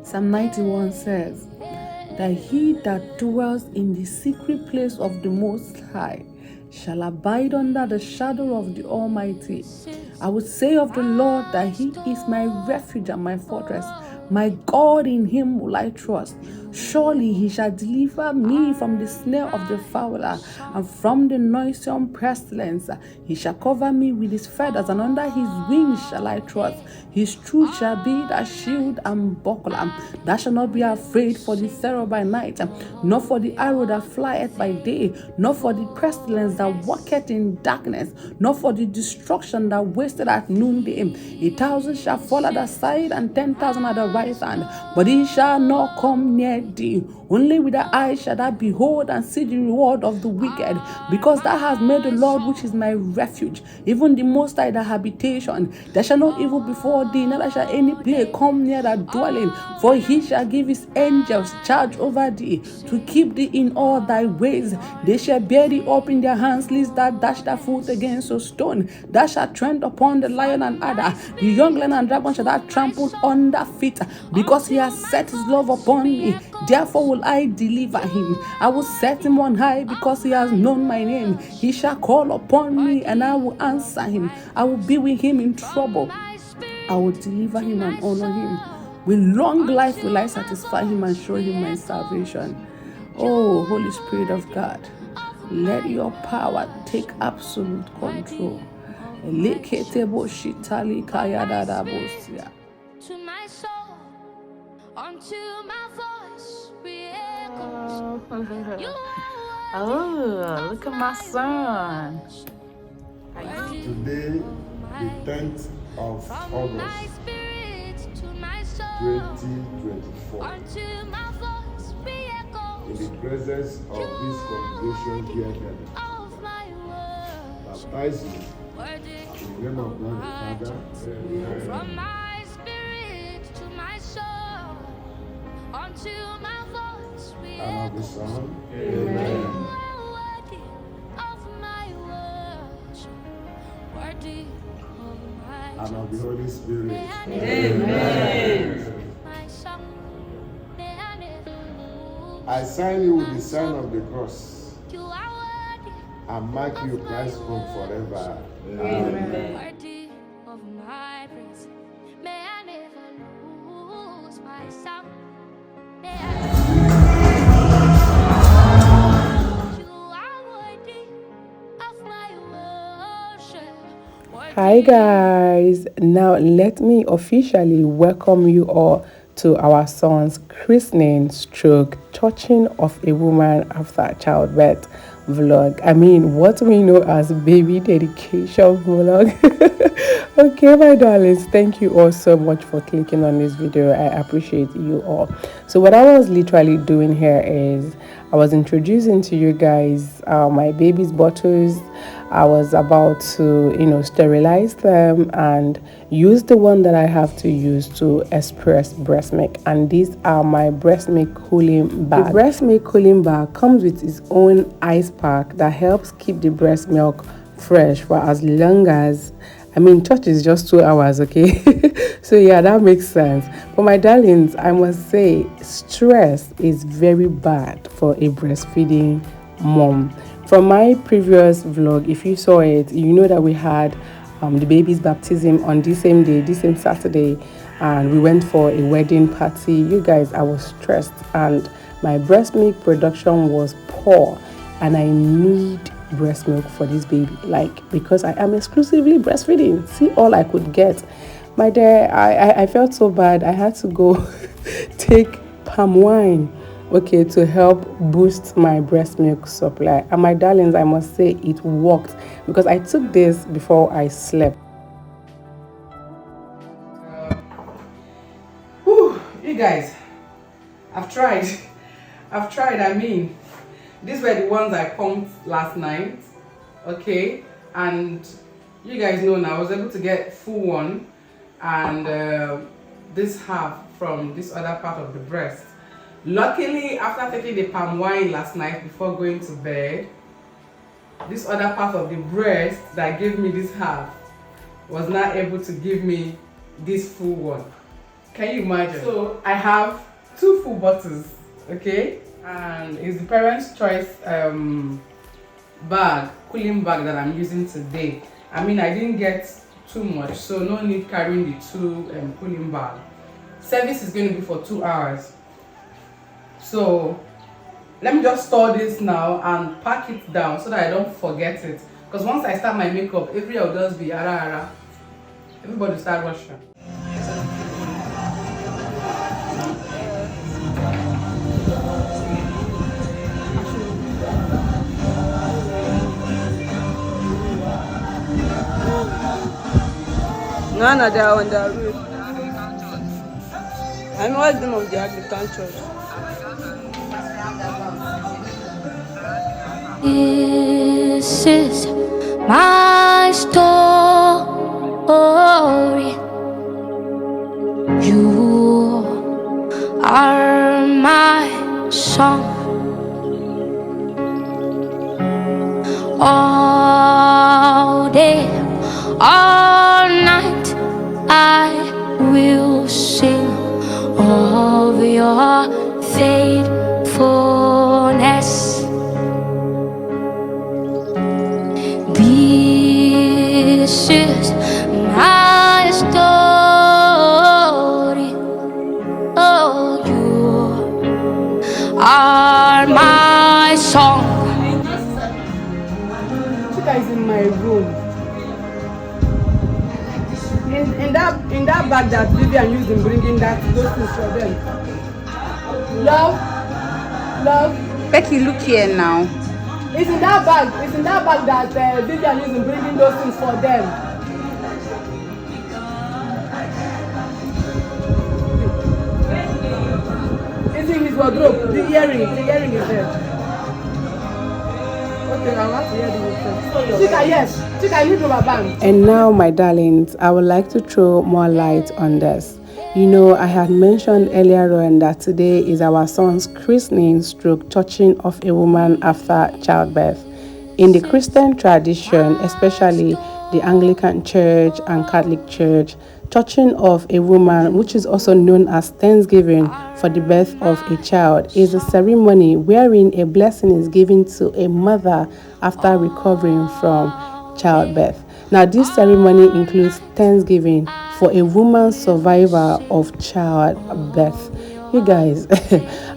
Psalm 91 says that he that dwells in the secret place of the Most High shall abide under the shadow of the Almighty. I would say of the Lord that he is my refuge and my fortress. My God, in him will I trust. Surely he shall deliver me from the snare of the fowler and from the noisome pestilence. He shall cover me with his feathers, and under his wings shall I trust. His truth shall be thy shield and buckler. Thou shalt not be afraid for the terror by night, nor for the arrow that flieth by day, nor for the pestilence that walketh in darkness, nor for the destruction that wasteth at noonday. 1,000 shall fall at thy side, and 10,000 at the right hand, but he shall not come near thee. Only with thy eyes shall thou behold and see the reward of the wicked, because thou hast made the Lord, which is my refuge, even the Most High, thy habitation. There shall no evil befall thee, neither shall any plague come near thy dwelling. For he shall give his angels charge over thee, to keep thee in all thy ways. They shall bear thee up in their hands, lest thou dash thy foot against a stone. Thou shalt tread upon the lion and adder, the young lion and dragon shall thou trample under feet. Because he has set his love upon me, therefore will I deliver him. I will set him on high, because he has known my name. He shall call upon me, and I will answer him. I will be with him in trouble. I will deliver him and honor him. With long life will I satisfy him and show him my salvation. Oh, Holy Spirit of God, let your power take absolute control. To my soul, unto my voice re-echoes. Oh, look at my son. Today, the 10th of August, 2024. In the presence of this congregation here, baptize you in the name of God the Father. From my spirit to my soul, unto my voice And of the Son. Amen. You are worthy of my worship, worthy of my And of the Holy Spirit. Amen. My song, may I never lose. I sign you with the sign of the cross You are worthy and mark you Christ's home forever. Amen. worthy of my praise. May I never lose my sound. May I you are worthy of my worship. Hi guys, now let me officially welcome you all to our son's christening stroke touching of a woman after childbirth vlog. I mean, what we know as baby dedication vlog. Okay, my darlings, thank you all so much for clicking on this video. I appreciate you all. So what I was literally doing here is I was introducing to you guys my baby's bottles. I was about to, sterilize them and use the one that I have to use to express breast milk. And these are my breast milk cooling bag. The breast milk cooling bag comes with its own ice pack that helps keep the breast milk fresh for as long as, church is just 2 hours, okay? So yeah, that makes sense. But my darlings, I must say, stress is very bad for a breastfeeding mom. From my previous vlog, if you saw it, you know that we had the baby's baptism on the same day, the same Saturday, and we went for a wedding party. You guys, I was stressed and my breast milk production was poor, and I need breast milk for this baby, because I am exclusively breastfeeding. See, all I could get. My dear, I felt so bad. I had to go take palm wine, okay, to help boost my breast milk supply. And my darlings, I must say it worked, because I took this before I slept. Whew, you guys, I've tried. These were the ones I pumped last night, okay, and you guys know now I was able to get full one and this half from this other part of the breast. Luckily, after taking the palm wine last night before going to bed, this other part of the breast that gave me this half was not able to give me this full one. Can you imagine? So I have 2 full bottles, okay? And it's the parents' choice bag, cooling bag that I'm using today. I mean, I didn't get too much, so no need carrying the 2 cooling bag. Service is going to be for 2 hours. So let me just store this now and pack it down so that I don't forget it. Because once I start my makeup, everywhere will just be ara ara. Everybody will start rushing. No, they are on the road. I know what's the name of the Anglican Church. This is my story. You are my song. All day, all night, I will sing of your faithfulness. This is my story. Oh, you are my song. Chika is in my room. In that bag that Vivian used in bringing those things for them. Love. Becky, look here now. It's in that bag. It's in that bag that Vivian used in bringing those things for them. It's in his wardrobe. The earring is there. Okay, I'll have to hear the Chika, yes. Chika, I need rubber band. And now, my darlings, I would like to throw more light on this. You know, I had mentioned earlier on that today is our son's christening stroke touching of a woman after childbirth. In the Christian tradition, especially the Anglican Church and Catholic Church, touching of a woman, which is also known as Thanksgiving for the birth of a child, is a ceremony wherein a blessing is given to a mother after recovering from childbirth. Now, this ceremony includes Thanksgiving for a woman's survivor of childbirth. You guys,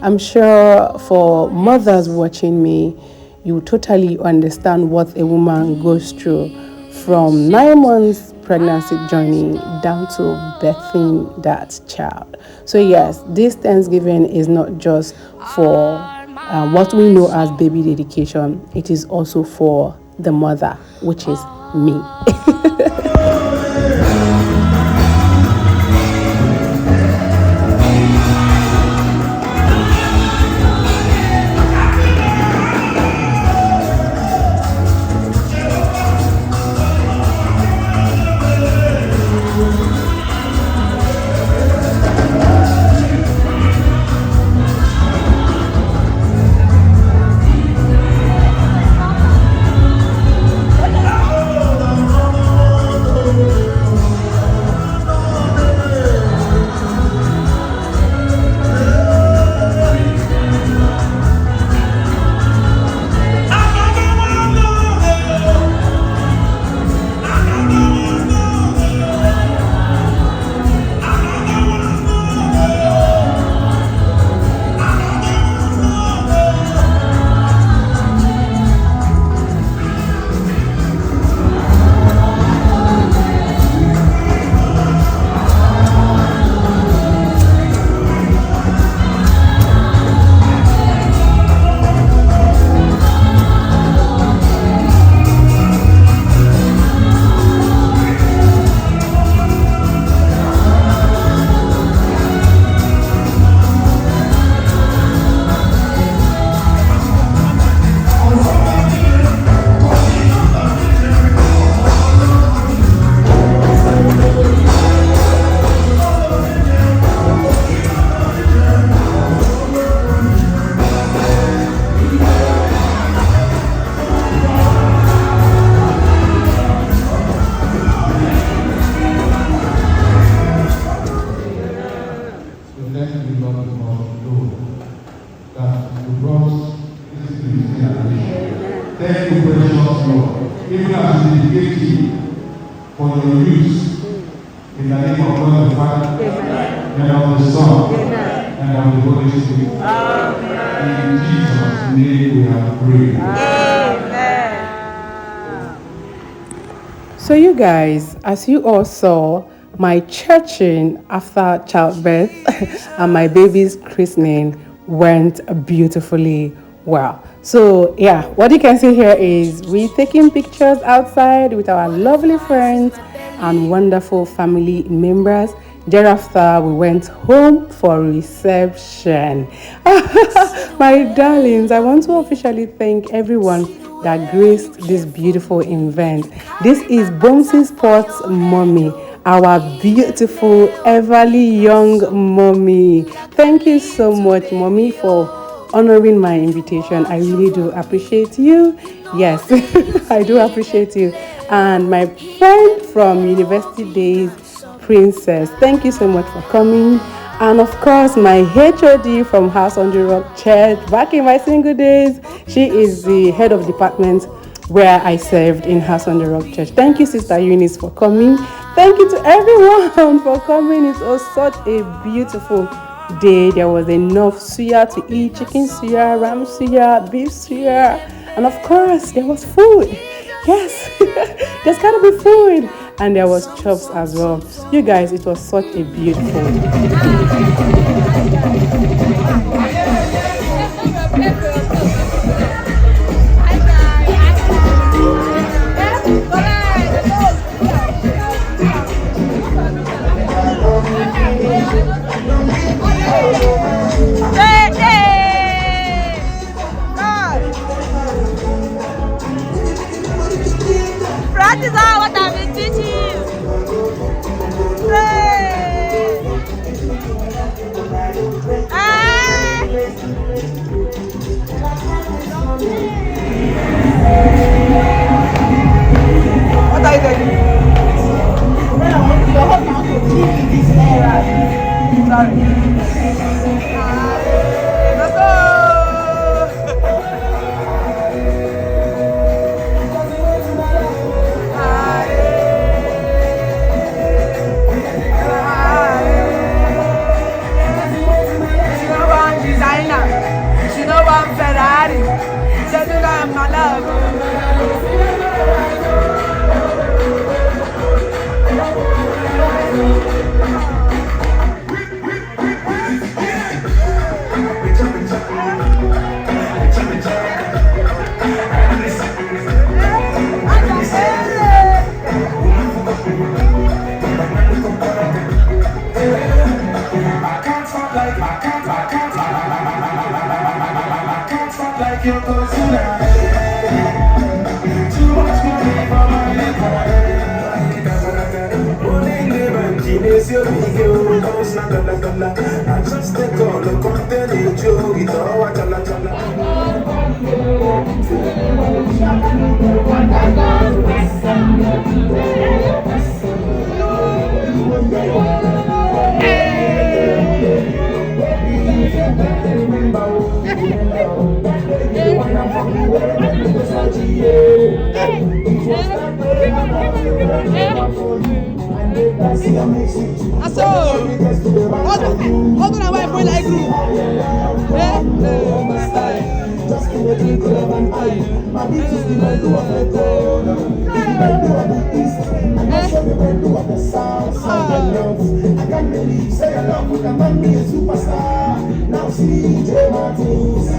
I'm sure for mothers watching me, you totally understand what a woman goes through from 9 months pregnancy journey down to birthing that child. So yes, this Thanksgiving is not just for what we know as baby dedication. It is also for the mother, which is me. release. In the name of God the Father, and of the Son, and of the Holy Spirit. In Jesus' name we have prayed. So you guys, as you all saw, my churching after childbirth and my baby's christening went beautifully well. So yeah, what you can see here is we taking pictures outside with our lovely friends and wonderful family members. Thereafter, we went home for reception. My darlings, I want to officially thank everyone that graced this beautiful event. This is Bouncy Sports Mommy, our beautiful, everly young mommy. Thank you so much, Mommy, for honoring my invitation. I really do appreciate you. Yes, I do appreciate you. And my friend from university days, Princess, thank you so much for coming. And of course, my HOD from House on the Rock Church, back in my single days, she is the head of department where I served in House on the Rock Church. Thank you, Sister Eunice, for coming. Thank you to everyone for coming. It was such a beautiful day. There was enough suya to eat, chicken suya, ram suya, beef suya, and of course, there was food. Yes, there's gotta be food. And there was chops as well. You guys, it was such a beautiful Practice all what I've been teaching you. What are you doing? Your husband wants to live in this era. Sorry. Let's go. She know one designer. She know one Ferrari. She do that my love. Husband and wife like group. I can't believe say I love with a man be a superstar. Now see J. Martins.